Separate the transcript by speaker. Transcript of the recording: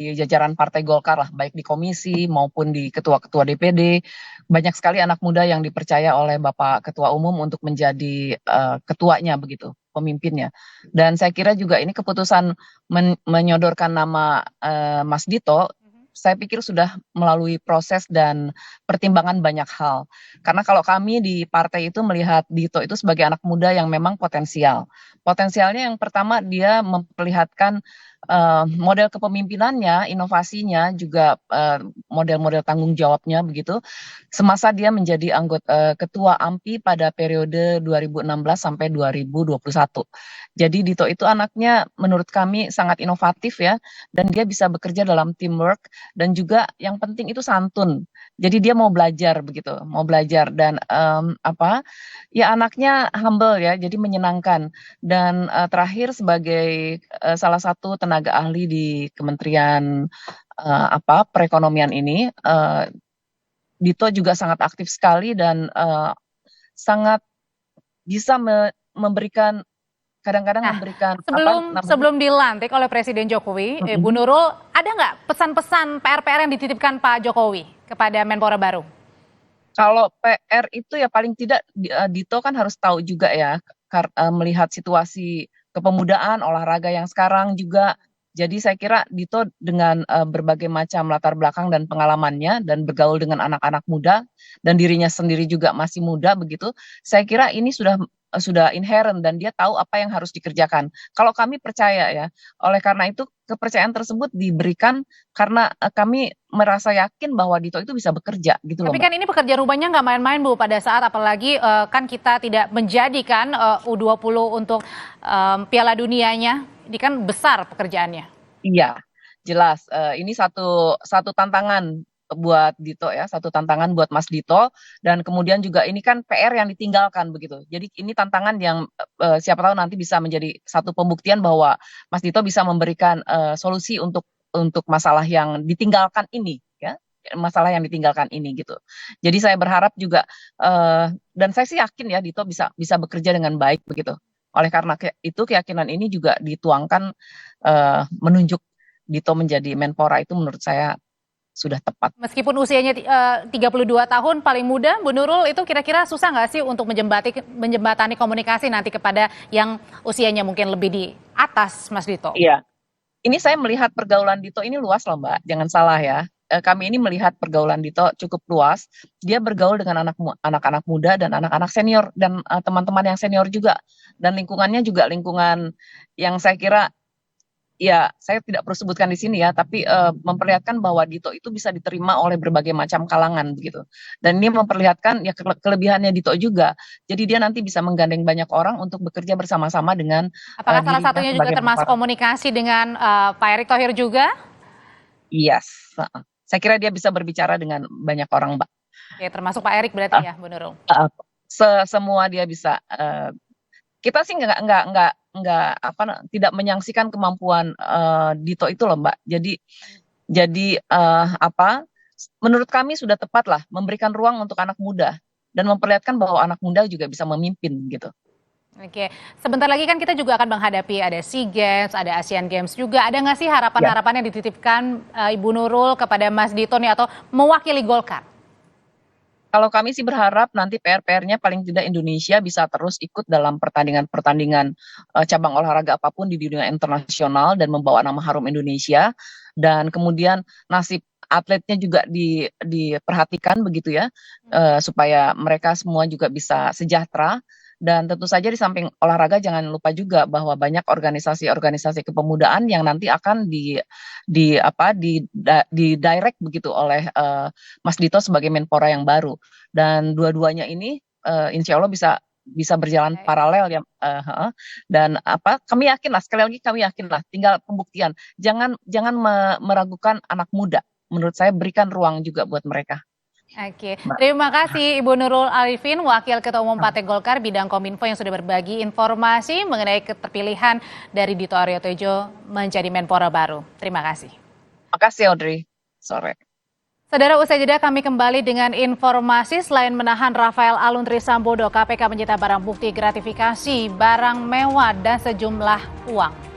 Speaker 1: jajaran Partai Golkar lah, baik di komisi maupun di ketua-ketua DPD. Banyak sekali anak muda yang dipercaya oleh Bapak Ketua Umum untuk menjadi ketuanya begitu, pemimpinnya. Dan saya kira juga ini keputusan menyodorkan nama Mas Dito, saya pikir sudah melalui proses dan pertimbangan banyak hal. Karena kalau kami di partai itu melihat Dito itu sebagai anak muda yang memang potensial. Potensialnya yang pertama dia memperlihatkan model kepemimpinannya, inovasinya, juga model-model tanggung jawabnya begitu. Semasa dia menjadi anggota ketua AMPI pada periode 2016 sampai 2021. Jadi Dito itu anaknya menurut kami sangat inovatif ya, dan dia bisa bekerja dalam teamwork dan juga yang penting itu santun. Jadi dia mau belajar begitu, mau belajar dan ya anaknya humble ya, jadi menyenangkan. Dan terakhir sebagai salah satu tenaga ahli di Kementerian Perekonomian ini, Dito juga sangat aktif sekali dan sangat bisa memberikan kadang-kadang
Speaker 2: Nah,
Speaker 1: memberikan
Speaker 2: sebelum dilantik oleh Presiden Jokowi, Bu Nurul, ada nggak pesan-pesan PR-PR yang dititipkan Pak Jokowi kepada Menpora baru?
Speaker 1: Kalau PR itu ya paling tidak Dito kan harus tahu juga ya, melihat situasi kepemudaan, olahraga yang sekarang juga. Jadi saya kira Dito dengan berbagai macam latar belakang dan pengalamannya dan bergaul dengan anak-anak muda dan dirinya sendiri juga masih muda begitu, saya kira ini sudah inherent dan dia tahu apa yang harus dikerjakan. Kalau kami percaya ya, oleh karena itu kepercayaan tersebut diberikan karena kami merasa yakin bahwa Dito itu bisa bekerja gitu loh
Speaker 2: Tapi
Speaker 1: Mbak.
Speaker 2: kan ini pekerjaan rumahnya nggak main-main Bu, pada saat apalagi kan kita tidak menjadikan U20 untuk Piala Dunianya, ini kan besar pekerjaannya.
Speaker 1: Iya, jelas. Ini satu tantangan buat Dito ya, satu tantangan buat Mas Dito dan kemudian juga ini kan PR yang ditinggalkan begitu. Jadi ini tantangan yang siapa tahu nanti bisa menjadi satu pembuktian bahwa Mas Dito bisa memberikan solusi untuk masalah yang ditinggalkan ini ya, masalah yang ditinggalkan ini gitu. Jadi saya berharap juga dan saya sih yakin ya Dito bisa bekerja dengan baik begitu. Oleh karena itu keyakinan ini juga dituangkan menunjuk Dito menjadi Menpora itu menurut saya sudah tepat.
Speaker 2: Meskipun usianya 32 tahun paling muda, Bu Nurul, itu kira-kira susah nggak sih untuk menjembatani komunikasi nanti kepada yang usianya mungkin lebih di atas Mas Dito?
Speaker 1: Iya, ini saya melihat pergaulan Dito ini luas loh Mbak, jangan salah ya. Kami ini melihat pergaulan Dito cukup luas. Dia bergaul dengan anak-anak muda dan anak-anak senior dan teman-teman yang senior juga. Dan lingkungannya juga lingkungan yang saya kira ya saya tidak perlu sebutkan di sini ya, tapi memperlihatkan bahwa Dito itu bisa diterima oleh berbagai macam kalangan begitu. Dan ini memperlihatkan ya kelebihannya Dito juga. Jadi dia nanti bisa menggandeng banyak orang untuk bekerja bersama-sama dengan
Speaker 2: Apakah salah
Speaker 1: dirinya
Speaker 2: satunya juga
Speaker 1: sebagai
Speaker 2: termasuk
Speaker 1: Menpora.
Speaker 2: komunikasi dengan Pak Erick Thohir juga?
Speaker 1: Yes. Saya kira dia bisa berbicara dengan banyak orang, Mbak.
Speaker 2: Oke, termasuk Pak Erick berarti ya, Bu Nurul?
Speaker 1: Semua dia bisa. Kita sih tidak menyaksikan kemampuan Dito itu loh Mbak. Jadi menurut kami sudah tepat lah memberikan ruang untuk anak muda dan memperlihatkan bahwa anak muda juga bisa memimpin gitu.
Speaker 2: Oke, sebentar lagi kan kita juga akan menghadapi ada SEA Games, ada Asian Games juga. Ada nggak sih harapan-harapan yang dititipkan Ibu Nurul kepada Mas Dito nih atau mewakili Golkar?
Speaker 1: Kalau kami sih berharap nanti PR-PR-nya paling tidak Indonesia bisa terus ikut dalam pertandingan-pertandingan cabang olahraga apapun di dunia internasional dan membawa nama harum Indonesia. Dan kemudian nasib atletnya juga diperhatikan begitu ya, supaya mereka semua juga bisa sejahtera. Dan tentu saja di samping olahraga jangan lupa juga bahwa banyak organisasi-organisasi kepemudaan yang nanti akan di direct begitu oleh Mas Dito sebagai Menpora yang baru. Dan dua-duanya ini insya Allah bisa berjalan paralel ya. Dan kami yakin lah, sekali lagi kami yakin lah, tinggal pembuktian. Jangan meragukan anak muda. Menurut saya berikan ruang juga buat mereka.
Speaker 2: Oke, terima kasih Ibu Nurul Arifin, Wakil Ketua Umum Partai Golkar bidang Kominfo yang sudah berbagi informasi mengenai keterpilihan dari Dito Aryo Tejo menjadi Menpora baru. Terima kasih.
Speaker 1: Makasih Audrey. Sore.
Speaker 2: Saudara, usai jeda kami kembali dengan informasi selain menahan Rafael Alun Trisambodo, KPK menyita barang bukti gratifikasi, barang mewah dan sejumlah uang.